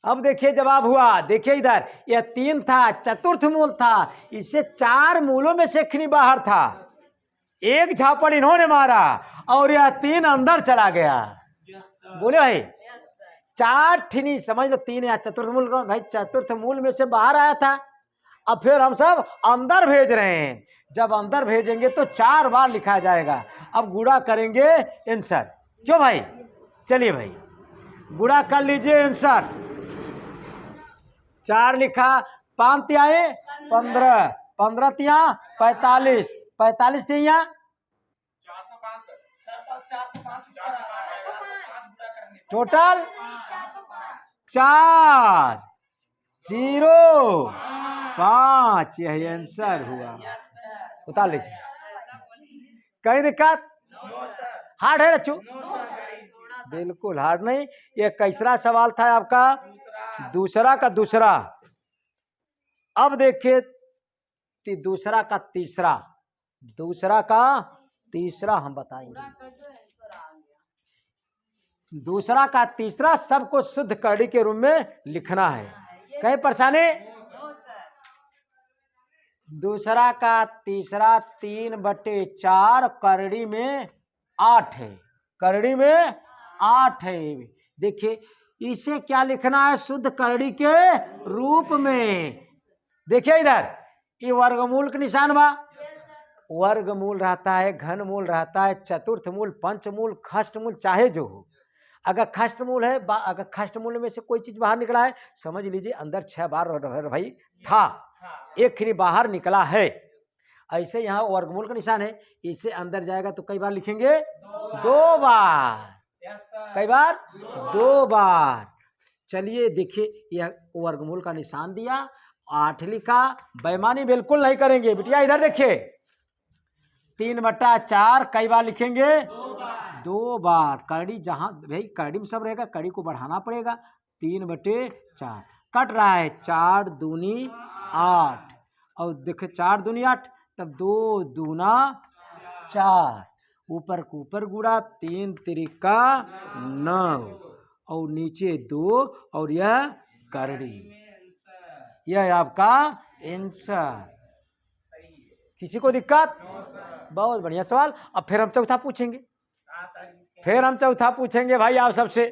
अब देखिए जवाब हुआ। देखिए इधर, यह 3 था, चतुर्थ मूल था। इससे 4 मूलों में से खनी बाहर था। एक झापड़ इन्होंने मारा और यह 3 अंदर चला गया। बोले भाई, 4 ठिनी समझ लो, 3 या चतुर्थ मूल भाई, चतुर्थ मूल में से बाहर आया था। अब फिर हम सब अंदर भेज रहे हैं। जब अंदर भेजेंगे तो 4 बार लिखा जाएगा। अब गुणा करेंगे आंसर। क्यों भाई? चलिए भाई गुणा कर लीजिए आंसर। 4 लिखा, 5 तिहाई 15, 15 तिया 45, 45 तिया टोटल 4, 0, 5। यही आंसर हुआ। उतार लीजिए। कहीं दिक्कत? हार्ड है बच्चों? बिल्कुल हार्ड नहीं। ये कैसरा सवाल था आपका? दूसरा का दूसरा। अब देखिए दूसरा का तीसरा, दूसरा का तीसरा हम बताएंगे। दूसरा का तीसरा सबको शुद्ध कड़ी के रूप में लिखना है। कहीं परेशानी? दूसरा का तीसरा 3/4 करड़ी में 8 है। करड़ी में 8 है। देखिए इसे क्या लिखना है? शुद्ध करड़ी के रूप में। देखिए इधर, ये वर्गमूल का निशान बा। वर्गमूल रहता है, घनमूल रहता है, चतुर्थ मूल, पंचमूल, खष्टमूल, चाहे जो हो। अगर खष्टमूल है, अगर खष्टमूल में से कोई चीज बाहर निकला है, समझ लीजिए अंदर 6 बार भाई था, एक खिनी बाहर निकला है। ऐसे यहाँ वर्गमूल का निशान है, इसे अंदर जाएगा तो कई बार लिखेंगे? 2 बार। कई बार? 2 बार। चलिए देखिए, यह वर्गमूल का निशान दिया, 8 लिखा। बेईमानी बिल्कुल नहीं करेंगे बिटिया। इधर देखिए 3/4 कई बार लिखेंगे? 2 बार। करड़ी जहां भाई करड़ी में सब रहेगा, कड़ी को बढ़ाना पड़ेगा। 3/4 कट रहा है, 4 दूनी 8, और देखो 4 दूनी 8, तब 2 दूना 4, ऊपर को ऊपर गुड़ा, 3 तिरिका 9, और नीचे 2, और यह करड़ी। यह आपका आंसर। किसी को दिक्कत? बहुत बढ़िया सवाल। अब फिर हम चौथा पूछेंगे। भाई आप सबसे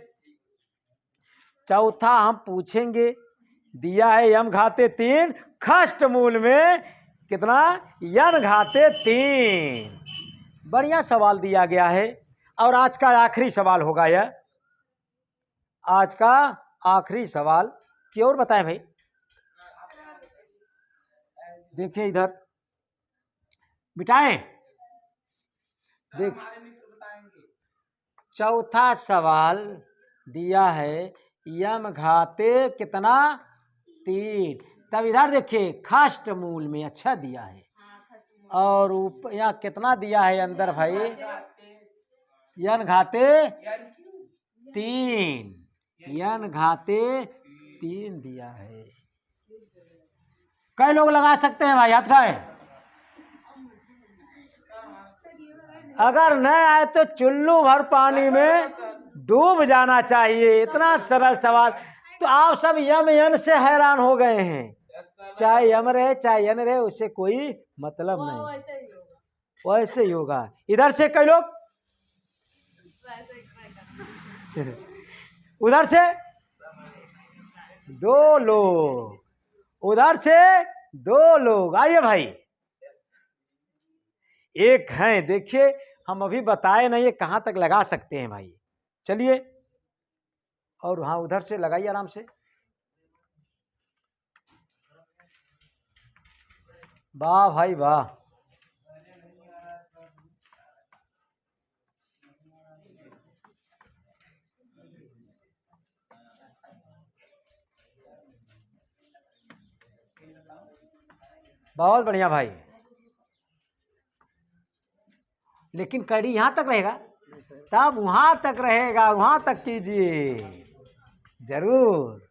चौथा हम पूछेंगे। दिया है यम घाते 3, खष्ट मूल में कितना? यन घाते 3। बढ़िया सवाल दिया गया है। और आज का आखिरी सवाल होगा यह। आज का आखिरी सवाल की ओर बताएं भाई। देखिए इधर मिटाएं। देख चौथा सवाल दिया है यम घाते कितना? 3। तब इधर देखिए खष्ट मूल में अच्छा दिया है, और ऊपर यहाँ कितना दिया है अंदर भाई? यन घाते 3, यन घाते 3 दिया है। कई लोग लगा सकते हैं भाई, हाथ उठाएं। अगर न आए तो चुल्लू भर पानी में डूब जाना चाहिए। इतना सरल सवाल, तो आप सब यम यन से हैरान हो गए हैं। चाहे यम रहे चाहे यन रहे, उससे कोई मतलब नहीं, वैसे ही होगा। इधर से कई लोग, उधर से 2 लोग, उधर से 2 लोग। आइए भाई, एक हैं, देखिए हम अभी बताए नहीं, ये कहां तक लगा सकते हैं भाई। चलिए, और हाँ उधर से लगाइए आराम से। वाह भाई वाह, बहुत बढ़िया भाई। लेकिन कड़ी यहां तक रहेगा, तब वहां तक रहेगा, वहां तक कीजिए जरूर,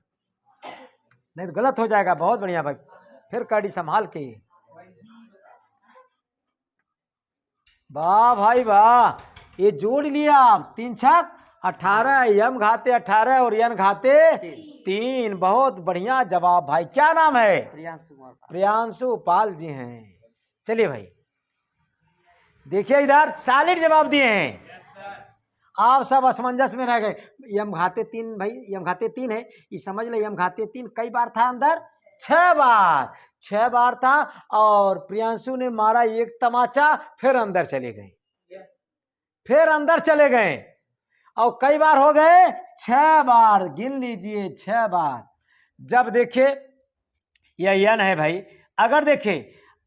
नहीं तो गलत हो जाएगा। बहुत बढ़िया भाई, फिर कड़ी संभाल के। वाह भाई वाह, ये जोड़ लिया आप, 3 छक 18, यम घाते 18 और यन घाते 3। बहुत बढ़िया जवाब भाई। क्या नाम है? प्रियांशु पाल जी हैं। चलिए भाई, देखिए इधर सॉलिड जवाब दिए हैं, आप सब असमंजस में रह गए। यम घाते 3 भाई, यम घाते 3 है, ये समझ ले। यम घाते 3 कई बार था अंदर? 6 बार, 6 बार था। और प्रियांशु ने मारा एक तमाचा, फिर अंदर चले गए, फिर अंदर चले गए, और कई बार हो गए? 6 बार, गिन लीजिए 6 बार। जब देखे यह यन है भाई, अगर देखे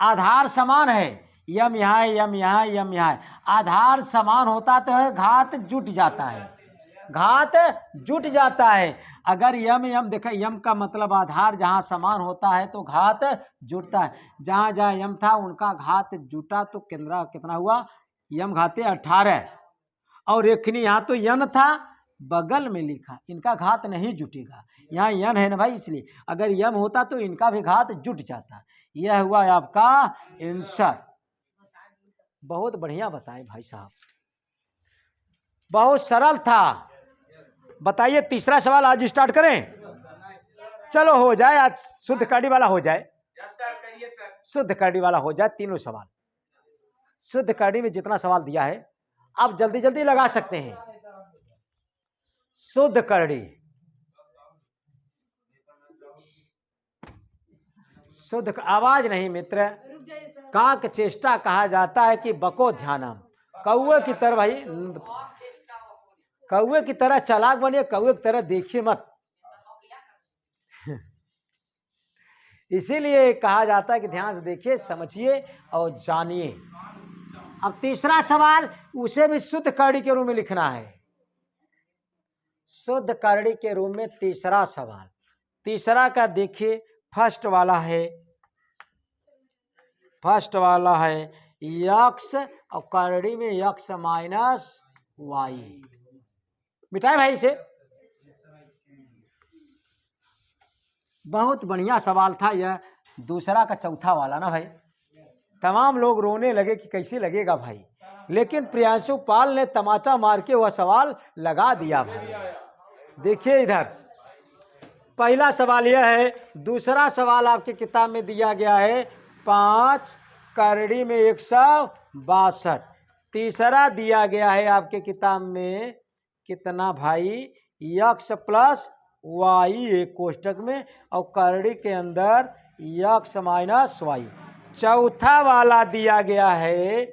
आधार समान है, यम यहाँ है, यम यहाँ है, यम यहाँ है, आधार समान होता तो है घात जुट जाता है, घात जुट जाता है। अगर यम यम देखा, यम का मतलब आधार जहाँ समान होता है तो घात जुटता है। जहाँ जहाँ यम था उनका घात जुटा, तो केंद्र कितना हुआ? यम घाते 18। और एखनी यहाँ तो यन था, बगल में लिखा, इनका घात नहीं जुटेगा। यहाँ यन है ना भाई, इसलिए अगर यम होता तो इनका भी घात जुट जाता। यह हुआ आपका आंसर। बहुत बढ़िया बताएं भाई साहब, बहुत सरल था। बताइए तीसरा सवाल आज स्टार्ट करें? चलो हो जाए, आज शुद्ध कड़ी वाला हो जाए, शुद्ध कड़ी वाला हो जाए। तीनों सवाल शुद्ध कड़ी में जितना सवाल दिया है आप जल्दी जल्दी लगा सकते हैं। शुद्ध करड़ी, शुद्ध आवाज नहीं मित्र, काक चेष्टा कहा जाता है कि बको ध्यानम, कौए की तरह भाई, कौए की तरह चालाक बनिए, कौए की तरह देखिए मत। इसीलिए कहा जाता है कि ध्यान से देखिए, समझिए और जानिए। अब तीसरा सवाल, उसे भी शुद्ध करड़ी के रूप में लिखना है। शुद्ध करड़ी के रूप में तीसरा सवाल, तीसरा का देखिए, फर्स्ट वाला है, फर्स्ट वाला है यक्स, और करड़ी में यक्स माइनस वाई। मिटाए भाई से, बहुत बढ़िया सवाल था यह, दूसरा का चौथा वाला ना भाई। तमाम लोग रोने लगे कि कैसे लगेगा भाई, लेकिन प्रियांशु पाल ने तमाचा मार के वह सवाल लगा दिया भाई। देखिए इधर पहला सवाल यह है, दूसरा सवाल आपकी किताब में दिया गया है 5 करड़ी में 162। तीसरा दिया गया है आपके किताब में कितना भाई? यक्स प्लस वाई एक कोष्टक में, और करड़ी के अंदर यक्स माइनस वाई। चौथा वाला दिया गया है,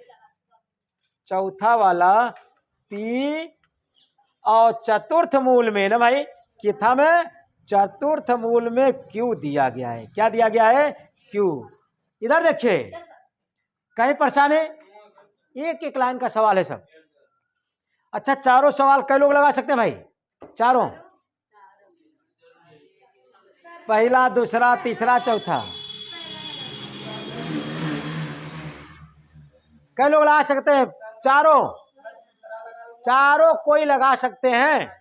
चौथा वाला पी, और चतुर्थ मूल में ना भाई, किथा में? चतुर्थ मूल में क्यू दिया गया है। क्या दिया गया है? क्यू। इधर देखिए, कहीं परेशानी, एक एक लाइन का सवाल है सब। अच्छा, चारों सवाल कई लोग लगा सकते हैं भाई? चारों, पहला, दूसरा, तीसरा, चौथा, कई लोग लगा सकते हैं? चारों, चारों कोई लगा सकते हैं।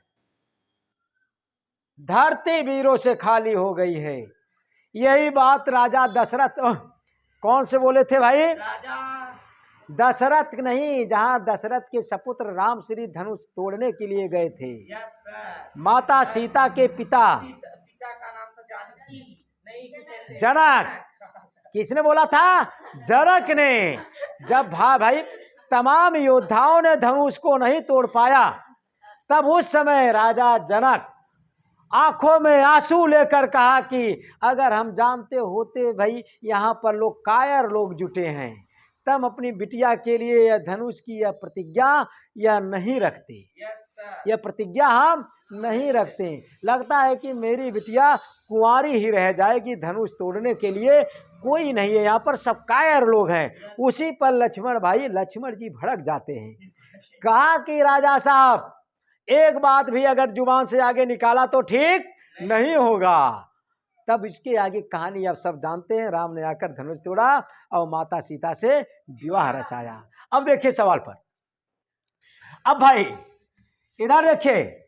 धरती वीरों से खाली हो गई है, यही बात राजा दशरथ कौन से बोले थे भाई? दशरथ नहीं, जहां दशरथ के सपुत्र राम श्री धनुष तोड़ने के लिए गए थे। माता सीता के पिता का नाम तो जानकी नहीं, कुछ ऐसे जनक। किसने बोला था? जनक ने। जब भाई तमाम योद्धाओं ने धनुष को नहीं तोड़ पाया, तब उस समय राजा जनक आंखों में आंसू लेकर कहा कि अगर हम जानते होते भाई यहाँ पर लोग कायर लोग जुटे हैं, तब अपनी बिटिया के लिए यह धनुष की यह प्रतिज्ञा यह नहीं रखते, यह प्रतिज्ञा हम नहीं रखते। लगता है कि मेरी बिटिया कुंवारी ही रह जाएगी, धनुष तोड़ने के लिए कोई नहीं है, यहाँ पर सब कायर लोग हैं। उसी पर लक्ष्मण जी भड़क जाते हैं। कहा कि राजा साहब, एक बात भी अगर जुबान से आगे निकाला तो ठीक नहीं होगा। तब इसके आगे कहानी आप सब जानते हैं। राम ने आकर धनुष तोड़ा और माता सीता से विवाह रचाया। अब देखिए सवाल पर। अब भाई इधर देखिए,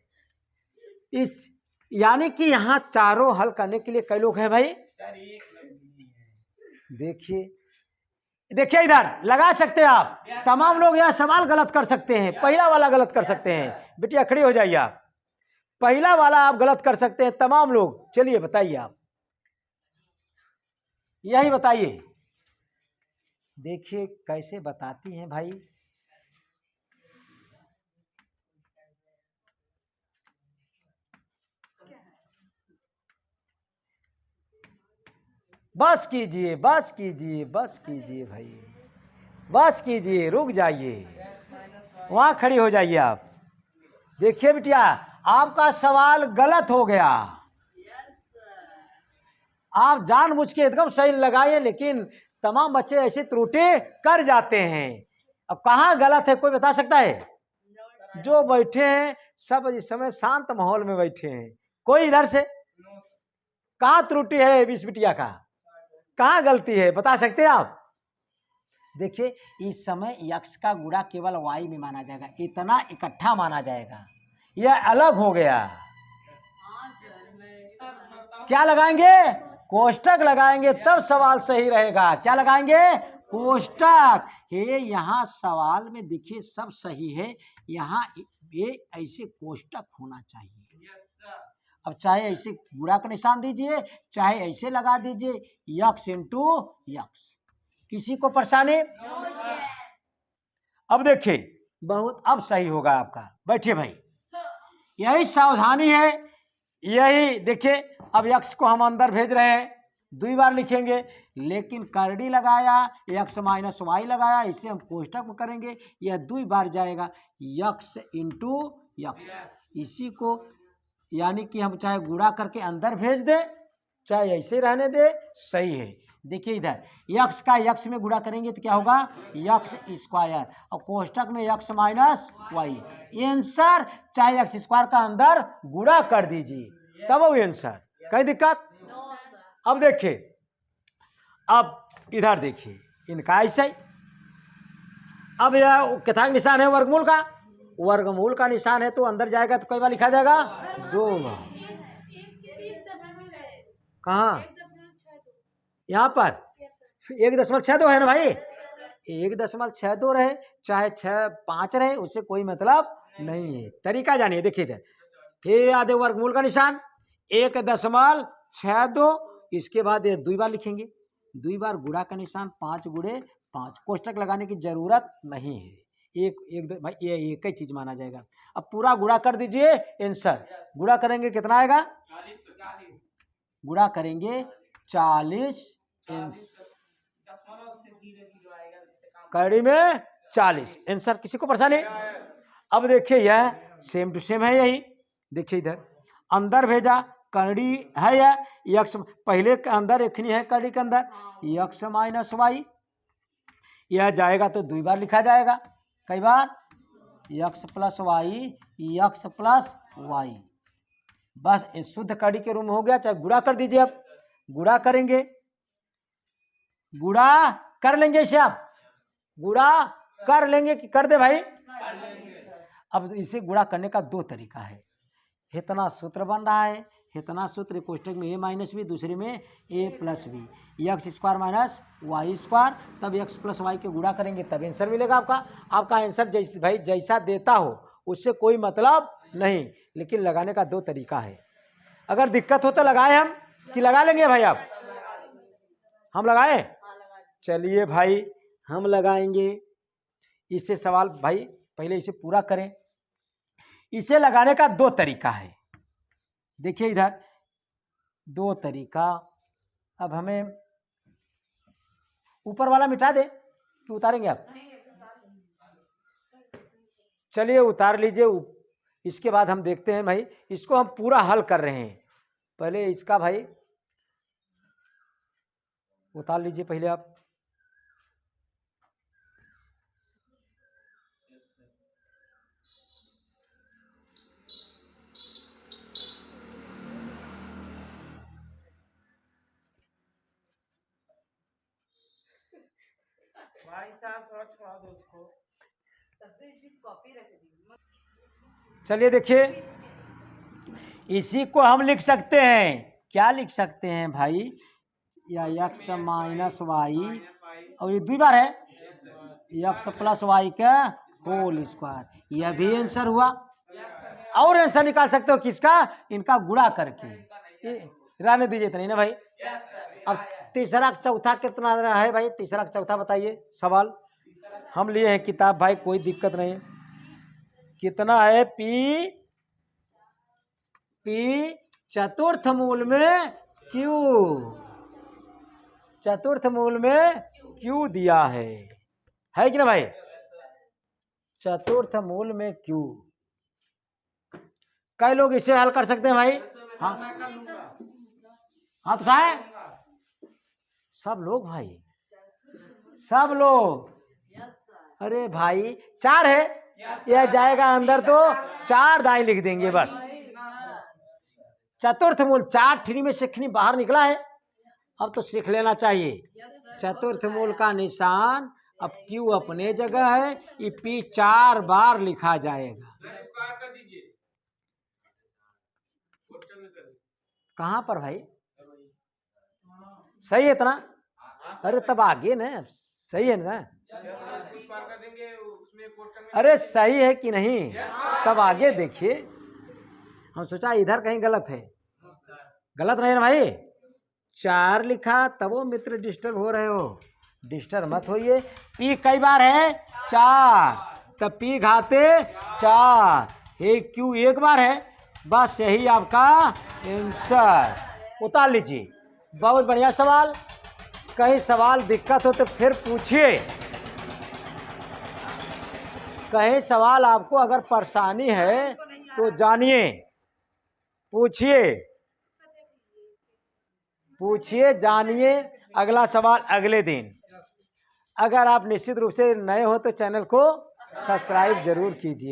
इस यानी कि यहाँ चारों हल करने के लिए कई लोग हैं भाई। देखिए देखिए इधर लगा सकते हैं आप। तमाम लोग यह सवाल गलत कर सकते हैं, पहला वाला गलत कर सकते हैं। बिटिया खड़ी हो जाइए आप। पहला वाला आप गलत कर सकते हैं तमाम लोग। चलिए बताइए आप, यही बताइए। देखिए कैसे बताती हैं भाई। बस कीजिए, बस कीजिए, बस कीजिए भाई, बस कीजिए, रुक जाइए, वहां खड़ी हो जाइए आप। देखिए बिटिया, आपका सवाल गलत हो गया। आप जानबूझ के एकदम सही लगाए, लेकिन तमाम बच्चे ऐसी त्रुटि कर जाते हैं। अब कहाँ गलत है, कोई बता सकता है? जो बैठे हैं सब इस समय शांत माहौल में बैठे हैं। कोई इधर से कहाँ त्रुटि है इस बिटिया का, कहाँ गलती है, बता सकते हैं आप? देखिए इस समय यक्ष का गुणा केवल वाई में माना जाएगा, इतना इकट्ठा माना जाएगा, यह अलग हो गया। क्या लगाएंगे? कोष्टक लगाएंगे, तब सवाल सही रहेगा। क्या लगाएंगे? कोष्टक। ये यहाँ सवाल में देखिए सब सही है, यहाँ ये ऐसे कोष्टक होना चाहिए। अब चाहे ऐसे गुणा का निशान दीजिए, चाहे ऐसे लगा दीजिए, यक्ष इंटू यक्ष। किसी को परेशानी? अब देखिए बहुत अब सही होगा आपका। बैठिए भाई, यही सावधानी है, यही देखिए। अब यक्ष को हम अंदर भेज रहे हैं, 2 बार लिखेंगे, लेकिन करड़ी लगाया, यक्ष माइनस वाई लगाया, इसे हम कोष्टक में करेंगे, यह 2 बार जाएगा, यक्ष इंटू यक्ष। इसी को यानी कि हम चाहे गुणा करके अंदर भेज दे, चाहे ऐसे रहने दे, सही है। देखिए इधर यक्ष का यक्ष में गुणा करेंगे तो क्या होगा? यक्ष स्क्वायर, और कोष्टक में यक्ष माइनस वाई। आंसर चाहे यक्ष स्क्वायर का अंदर गुणा कर दीजिए, तब वो आंसर। कोई दिक्कत? अब देखिए, अब इधर देखिए इनका ऐसे ही। अब यह कितना निशान है? वर्गमूल का। वर्गमूल का निशान है तो अंदर जाएगा तो कई बार लिखा जाएगा? 2 बार। कहाँ? यहाँ पर 1.62 है ना भाई। 1.62 रहे चाहे 6.5 रहे, उससे कोई मतलब नहीं है। तरीका जानिए, देखिए इधर फिर याद है वर्गमूल का निशान 1.62, इसके बाद ये 2 बार लिखेंगे, 2 बार गुणा का निशान 5 गुणे 5। कोष्टक लगाने की जरूरत नहीं है, एक भाई ये एक ही चीज माना जाएगा। अब पूरा गुणा कर दीजिए, आंसर गुणा करेंगे कितना आएगा? गुणा करेंगे 40, कड़ी में 40, आंसर। किसी को परेशानी? अब देखिए यह सेम टू सेम है, यही देखिए इधर अंदर भेजा, करड़ी है यह यक्ष पहले के अंदर रखनी है, करड़ी के अंदर यक्ष माइनस वाई, यह जाएगा तो 2 बार लिखा जाएगा। कई बार? यक्ष प्लस वाई, यक्ष प्लस वाई। बस इस शुद्ध कड़ी के रूप में हो गया। चाहे गुणा कर दीजिए, अब गुणा करेंगे, गुणा कर लेंगे, इसे आप गुणा कर लेंगे कि कर दे भाई? अब इसे गुणा करने का 2 तरीका है। इतना सूत्र बन रहा है, इतना सूत्र कोष्टक में a माइनस बी, दूसरे में a plus B, X square minus Y square, तब एक्स प्लस वाई के गुणा करेंगे तब आंसर मिलेगा आपका। आपका आंसर जैसे भाई जैसा देता हो उससे कोई मतलब नहीं, लेकिन लगाने का दो तरीका है। अगर दिक्कत हो तो लगाए हम कि लगा लेंगे भाई आप? हम लगाए? चलिए भाई हम लगाएंगे। इससे सवाल भाई पहले इसे पूरा करें। इसे लगाने का दो तरीका है, देखिए इधर दो तरीका। अब हमें ऊपर वाला मिटा दे कि उतारेंगे आप? चलिए उतार लीजिए। इसके बाद हम देखते हैं भाई, इसको हम पूरा हल कर रहे हैं। पहले इसका भाई उतार लीजिए पहले आप। भाई साहब थोड़ा छोड़ा दो उसको। चलिए देखिए, इसी को हम लिख सकते हैं, क्या लिख सकते हैं भाई? या एक्स माइनस वाई, और ये 2 बार है एक्स प्लस वाई का होल स्क्वायर, यह भी आंसर हुआ। और आंसर निकाल सकते हो किसका? इनका गुणा करके। रहने दीजिए इतना ही ना भाई। अब तीसरा चौथा कितना है भाई? तीसरा चौथा बताइए सवाल। हम लिए हैं किताब भाई, कोई दिक्कत नहीं। कितना है? पी चतुर्थ मूल में क्यू, चतुर्थ मूल में क्यू दिया है कि ना भाई? चतुर्थ मूल में क्यू। कई लोग इसे हल कर सकते हैं भाई। हाँ हाँ तो है सब लोग भाई, सब लोग। अरे भाई 4 है, यह जाएगा अंदर तो 4 दाएं लिख देंगे बस। चतुर्थ मूल 4 ठिनी में से बाहर निकला है, अब तो सीख लेना चाहिए। चतुर्थ मूल का निशान, अब क्यू अपने जगह है, ये पी 4 बार लिखा जाएगा। कहाँ पर भाई? सही है इतना? अरे तब आगे ना, सही है ना? अरे सही है कि नहीं? तब आगे देखिए। हम सोचा इधर कहीं गलत है, गलत नहीं ना भाई। 4 लिखा तब वो मित्र डिस्टर्ब हो रहे हो, डिस्टर्ब मत होइए। पी कई बार है? 4, तब पी घाते 4, हे क्यू 1 बार है, बस यही आपका आंसर। उतार लीजिए। बहुत बढ़िया सवाल। कहीं सवाल दिक्कत हो तो फिर पूछिए। कहीं सवाल आपको अगर परेशानी है तो जानिए, पूछिए, पूछिए, जानिए। अगला सवाल अगले दिन। अगर आप निश्चित रूप से नए हो तो चैनल को सब्सक्राइब जरूर कीजिए।